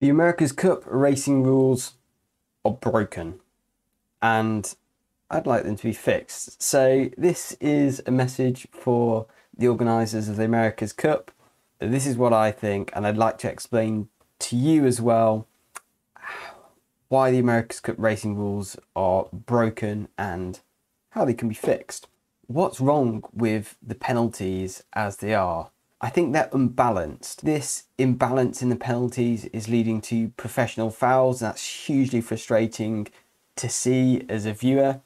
The America's Cup racing rules are broken and I'd like them to be fixed. So this is a message for the organisers of the America's Cup. This is what I think, and I'd like to explain to you as well why the America's Cup racing rules are broken and how they can be fixed. What's wrong with the penalties as they are? I think they're unbalanced. This imbalance in the penalties is leading to professional fouls, and that's hugely frustrating to see as a viewer.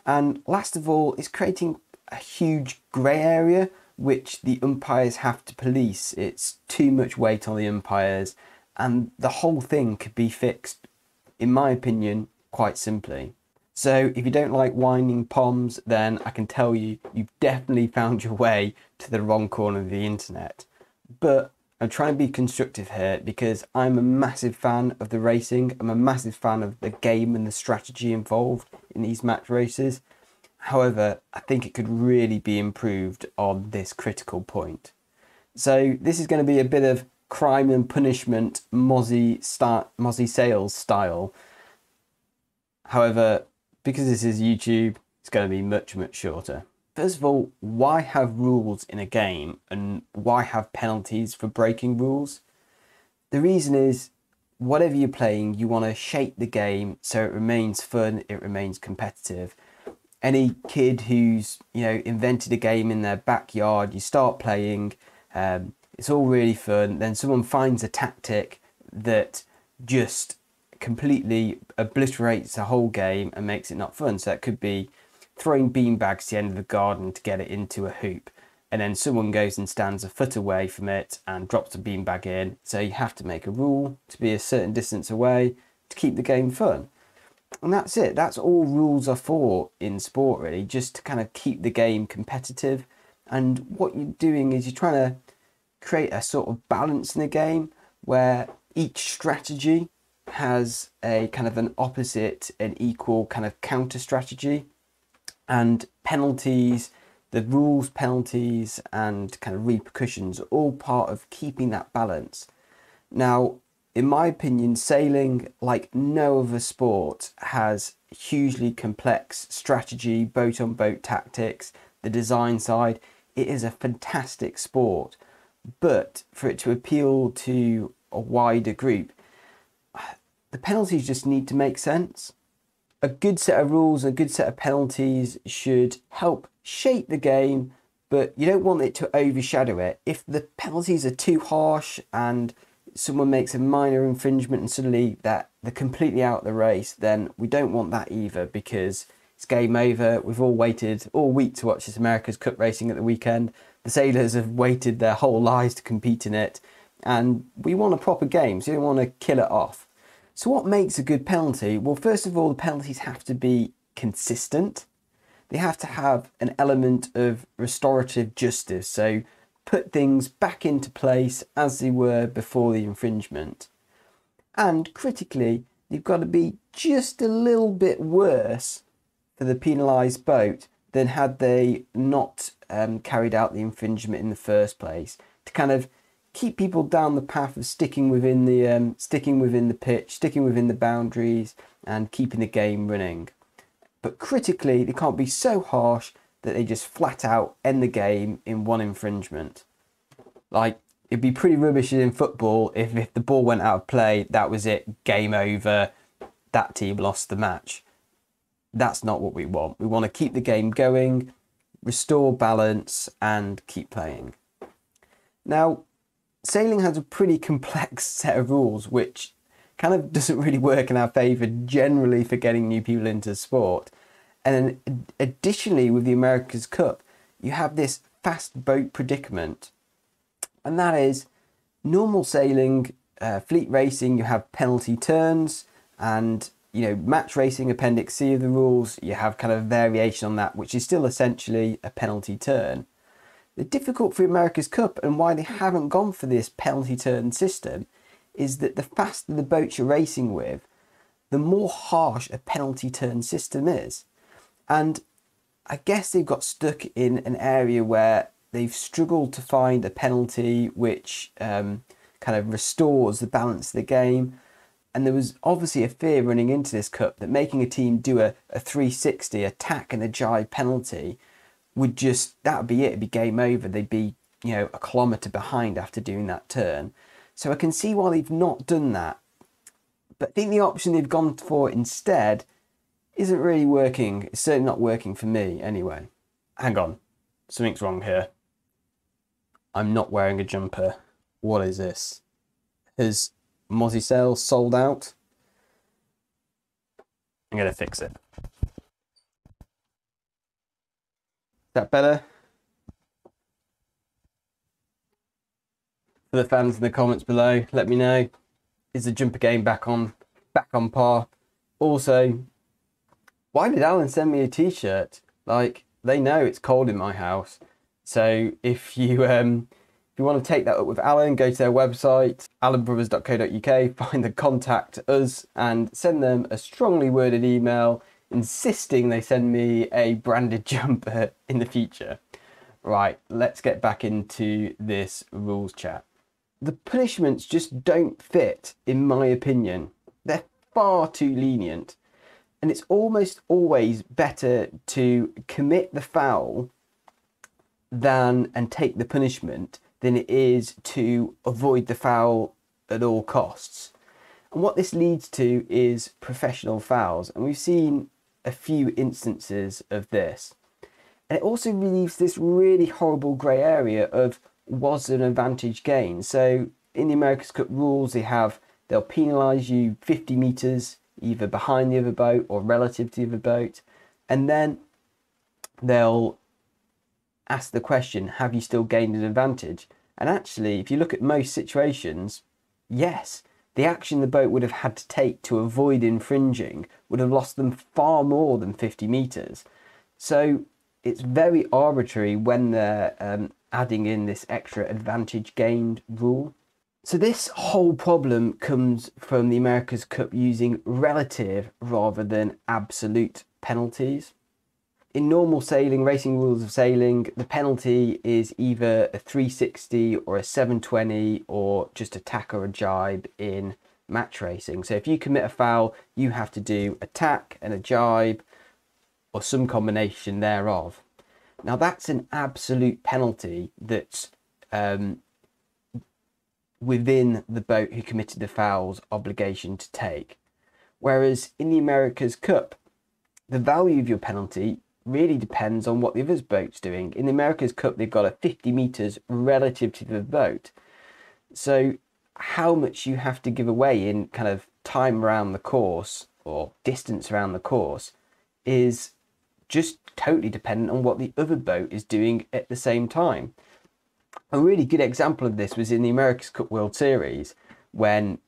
And last of all, it's creating a huge grey area which the umpires have to police. It's too much weight on the umpires, and the whole thing could be fixed, in my opinion, quite simply. So if you don't like whining poms, then I can tell you, you've definitely found your way to the wrong corner of the internet. But I'm trying to be constructive here because I'm a massive fan of the racing. I'm a massive fan of the game and the strategy involved in these match races. However, I think it could really be improved on this critical point. So this is going to be a bit of crime and punishment Mozzy sales style. However, because this is YouTube, it's going to be much shorter. First of all, why have rules in a game and why have penalties for breaking rules? The reason is, whatever you're playing, you want to shape the game so it remains fun, it remains competitive. Any kid who's, invented a game in their backyard, you start playing, it's all really fun, then someone finds a tactic that just completely obliterates the whole game and makes it not fun. So that could be throwing beanbags to the end of the garden to get it into a hoop, and then someone goes and stands a foot away from it and drops a beanbag in. So you have to make a rule to be a certain distance away to keep the game fun. And that's it. That's all rules are for in sport, really, just to kind of keep the game competitive. And what you're doing is you're trying to create a sort of balance in the game where each strategy has a kind of an opposite and equal kind of counter strategy, and penalties, the rules, penalties and kind of repercussions are all part of keeping that balance. Now, in my opinion, sailing, like no other sport, has hugely complex strategy, boat on boat tactics, the design side. It is a fantastic sport, but for it to appeal to a wider group, the penalties just need to make sense. A good set of rules, a good set of penalties should help shape the game, but you don't want it to overshadow it. If the penalties are too harsh and someone makes a minor infringement and suddenly that they're completely out of the race, then we don't want that either, because it's game over. We've all waited all week to watch this America's Cup racing at the weekend. The sailors have waited their whole lives to compete in it, and we want a proper game, so we don't want to kill it off. So what makes a good penalty? Well, first of all, the penalties have to be consistent. They have to have an element of restorative justice, so put things back into place as they were before the infringement. And critically, they've got to be just a little bit worse for the penalised boat than had they not carried out the infringement in the first place, to kind of keep people down the path of sticking within the pitch, sticking within the boundaries and keeping the game running. But critically, they can't be so harsh that they just flat out end the game in one infringement. Like, it'd be pretty rubbish in football if the ball went out of play, that was it, game over, that team lost the match. That's not what we want. We want to keep the game going, restore balance and keep playing. Now, sailing has a pretty complex set of rules which kind of doesn't really work in our favour generally for getting new people into sport. And then additionally, with the America's Cup, you have this fast boat predicament. And that is, normal sailing, fleet racing, you have penalty turns, and match racing, Appendix C of the rules, you have kind of variation on that, which is still essentially a penalty turn. The difficult for America's Cup and why they haven't gone for this penalty turn system is that the faster the boats you're racing with, the more harsh a penalty turn system is. And I guess they've got stuck in an area where they've struggled to find a penalty which kind of restores the balance of the game. And there was obviously a fear running into this cup that making a team do a 360 attack and a jibe penalty would just, that would be it, it'd be game over. They'd be, you know, a kilometre behind after doing that turn. So I can see why they've not done that. But I think the option they've gone for instead isn't really working. It's certainly not working for me anyway. Hang on, something's wrong here. I'm not wearing a jumper. What is this? Has Mozzy sales sold out? I'm gonna fix it. Is that better? For the fans in the comments below, let me know. Is the jumper game back on par? Also, why did Alan send me a t-shirt? Like, they know it's cold in my house. So if you want to take that up with Alan, go to their website, alanbrothers.co.uk, find the contact us and send them a strongly worded email insisting they send me a branded jumper in the future. Right, let's get back into this rules chat. The punishments just don't fit, in my opinion. They're far too lenient. And it's almost always better to commit the foul and take the punishment than it is to avoid the foul at all costs. And what this leads to is professional fouls. And we've seen a few instances of this. And it also leaves this really horrible grey area of, was an advantage gained? So in the America's Cup rules, they'll penalise you 50 metres either behind the other boat or relative to the other boat, and then they'll ask the question, have you still gained an advantage? And actually, if you look at most situations, yes, the action the boat would have had to take to avoid infringing would have lost them far more than 50 metres. So it's very arbitrary when they're adding in this extra advantage gained rule. So this whole problem comes from the America's Cup using relative rather than absolute penalties. In normal sailing, racing rules of sailing, the penalty is either a 360 or a 720 or just a tack or a jibe in match racing. So if you commit a foul, you have to do a tack and a jibe or some combination thereof. Now that's an absolute penalty that's within the boat who committed the foul's obligation to take. Whereas in the America's Cup, the value of your penalty really depends on what the other boat's doing. In the America's Cup, they've got a 50 metres relative to the boat. So how much you have to give away in kind of time around the course or distance around the course is just totally dependent on what the other boat is doing at the same time. A really good example of this was in the America's Cup World Series when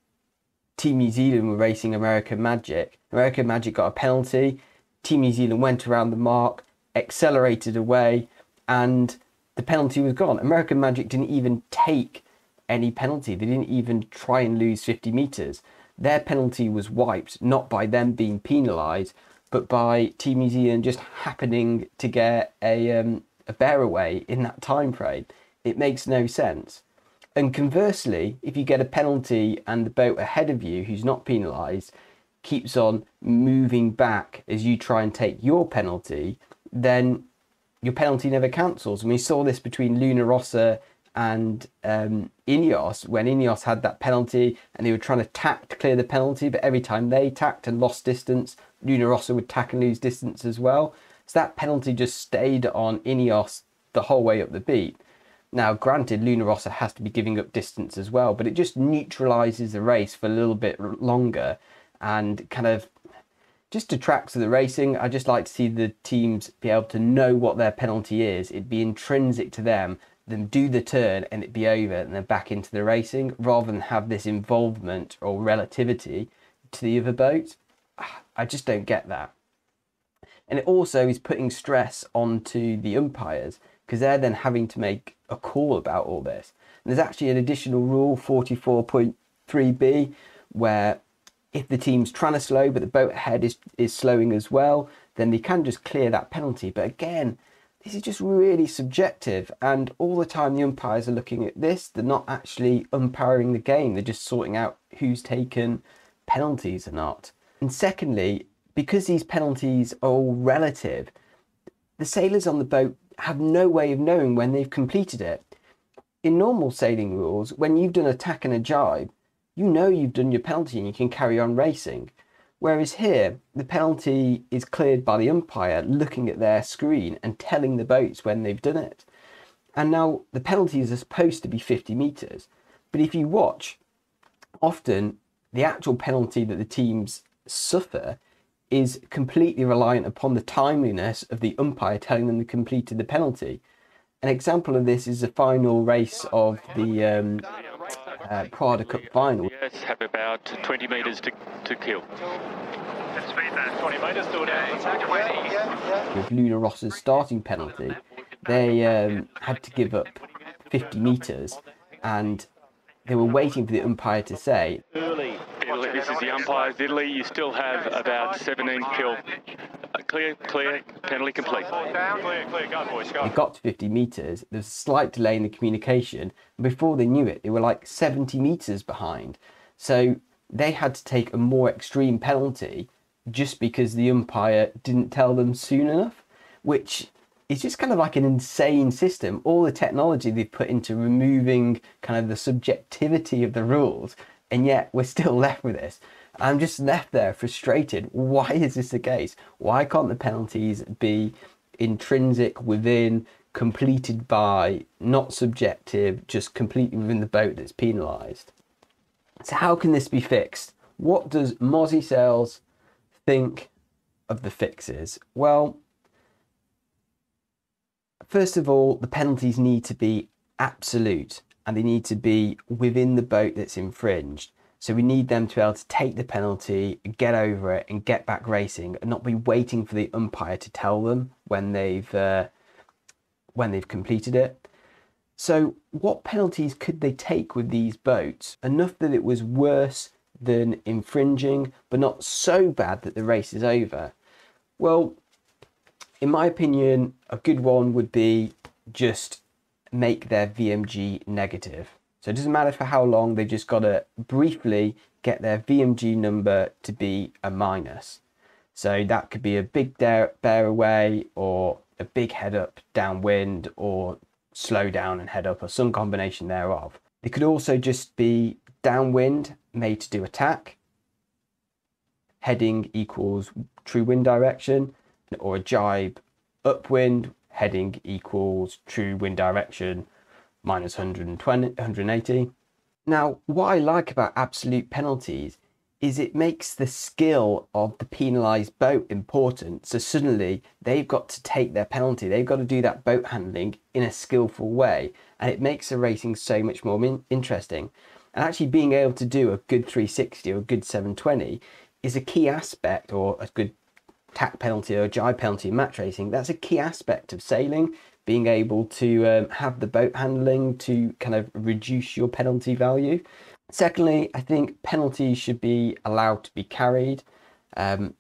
Team New Zealand were racing American Magic. American Magic got a penalty. Team New Zealand went around the mark, accelerated away, and the penalty was gone. American Magic didn't even take any penalty. They didn't even try and lose 50 metres. Their penalty was wiped, not by them being penalised, but by Team New Zealand just happening to get a bear away in that time frame. It makes no sense. And conversely, if you get a penalty and the boat ahead of you who's not penalised keeps on moving back as you try and take your penalty, then your penalty never cancels. And we saw this between Luna Rossa and Ineos, when Ineos had that penalty and they were trying to tack to clear the penalty, but every time they tacked and lost distance, Luna Rossa would tack and lose distance as well. So that penalty just stayed on Ineos the whole way up the beat. Now, granted, Luna Rossa has to be giving up distance as well, but it just neutralises the race for a little bit longer and kind of just detracts to the racing. I just like to see the teams be able to know what their penalty is. It'd be intrinsic to them do the turn and it be over and then back into the racing, rather than have this involvement or relativity to the other boat. I just don't get that. And it also is putting stress onto the umpires, because they're then having to make a call about all this. And there's actually an additional rule, 44.3b, where if the team's trying to slow but the boat ahead is slowing as well, then they can just clear that penalty. But again, this is just really subjective, and all the time the umpires are looking at this, they're not actually umpiring the game, they're just sorting out who's taken penalties or not. And secondly, because these penalties are all relative, the sailors on the boat have no way of knowing when they've completed it. In normal sailing rules, when you've done a tack and a jibe, you know you've done your penalty and you can carry on racing. Whereas here, the penalty is cleared by the umpire looking at their screen and telling the boats when they've done it. And now the penalties are supposed to be 50 metres. But if you watch, often the actual penalty that the teams suffer is completely reliant upon the timeliness of the umpire telling them they completed the penalty. An example of this is the final race of the Prada Cup final. Yes, have about 20 metres to kill. Let's speed that. 20 metres, still down. 20. With Luna Ross's starting penalty, they had to give up 50 metres, and they were waiting for the umpire to say, Italy, this is the umpires. Italy, you still have about 17 kill. Clear, penalty complete. Down, clear, go boys, go. It got to 50 metres, there was a slight delay in the communication, and before they knew it, they were like 70 metres behind. So they had to take a more extreme penalty just because the umpire didn't tell them soon enough, which is just kind of like an insane system. All the technology they've put into removing kind of the subjectivity of the rules, and yet we're still left with this. I'm just left there frustrated. Why is this the case? Why can't the penalties be intrinsic within, completed by, not subjective, just completely within the boat that's penalised? So how can this be fixed? What does Mozzy Sales think of the fixes? Well, first of all, the penalties need to be absolute and they need to be within the boat that's infringed. So we need them to be able to take the penalty, get over it and get back racing and not be waiting for the umpire to tell them when they've completed it. So what penalties could they take with these boats? Enough that it was worse than infringing, but not so bad that the race is over. Well, in my opinion, a good one would be just make their VMG negative. So it doesn't matter for how long, they've just got to briefly get their VMG number to be a minus. So that could be a big bear away or a big head up downwind or slow down and head up or some combination thereof. They could also just be downwind made to do attack, heading equals true wind direction, or a jibe upwind, heading equals true wind direction minus 180. Now, what I like about absolute penalties is it makes the skill of the penalised boat important. So suddenly they've got to take their penalty. They've got to do that boat handling in a skillful way. And it makes the racing so much more interesting. And actually being able to do a good 360 or a good 720 is a key aspect, or a good tack penalty or a jibe penalty in match racing. That's a key aspect of sailing. Being able to have the boat handling to kind of reduce your penalty value. Secondly, I think penalties should be allowed to be carried. I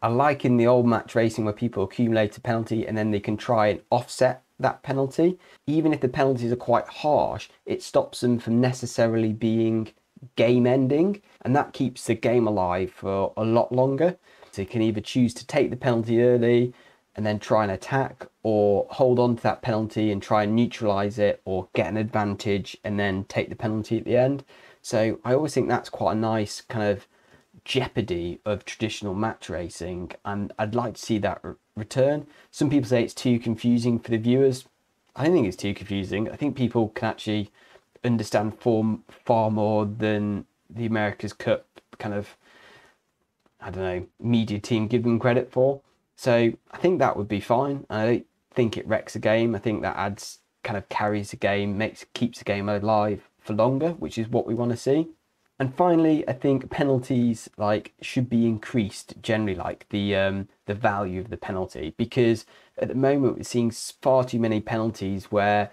like in the old match racing where people accumulate a penalty and then they can try and offset that penalty. Even if the penalties are quite harsh, it stops them from necessarily being game ending, and that keeps the game alive for a lot longer. So you can either choose to take the penalty early and then try and attack, or hold on to that penalty and try and neutralise it, or get an advantage and then take the penalty at the end. So I always think that's quite a nice kind of jeopardy of traditional match racing, and I'd like to see that return. Some people say it's too confusing for the viewers. I don't think it's too confusing. I think people can actually understand form far more than the America's Cup kind of, I don't know, media team give them credit for. So I think that would be fine. I don't think it wrecks the game. I think that adds, kind of carries the game, keeps the game alive for longer, which is what we want to see. And finally, I think penalties should be increased generally, the value of the penalty, because at the moment we're seeing far too many penalties where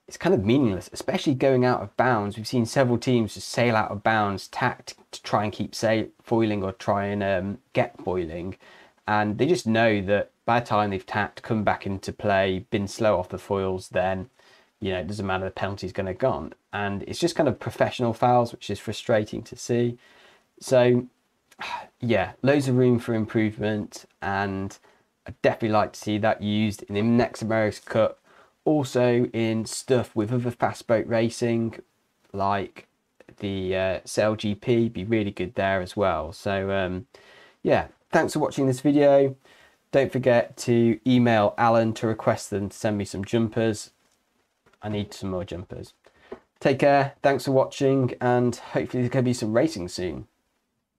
it's kind of meaningless, especially going out of bounds. We've seen several teams just sail out of bounds, tacked to try and keep foiling or try and get foiling. And they just know that by the time they've tacked, come back into play, been slow off the foils, then, you know, it doesn't matter, the penalty's going to gone. And it's just kind of professional fouls, which is frustrating to see. So, yeah, loads of room for improvement, and I'd definitely like to see that used in the next America's Cup. Also in stuff with other fast boat racing, like the Sail GP, be really good there as well. So, yeah, thanks for watching this video. Don't forget to email Alan to request them to send me some jumpers. I need some more jumpers. Take care, thanks for watching, and hopefully there's going to be some racing soon.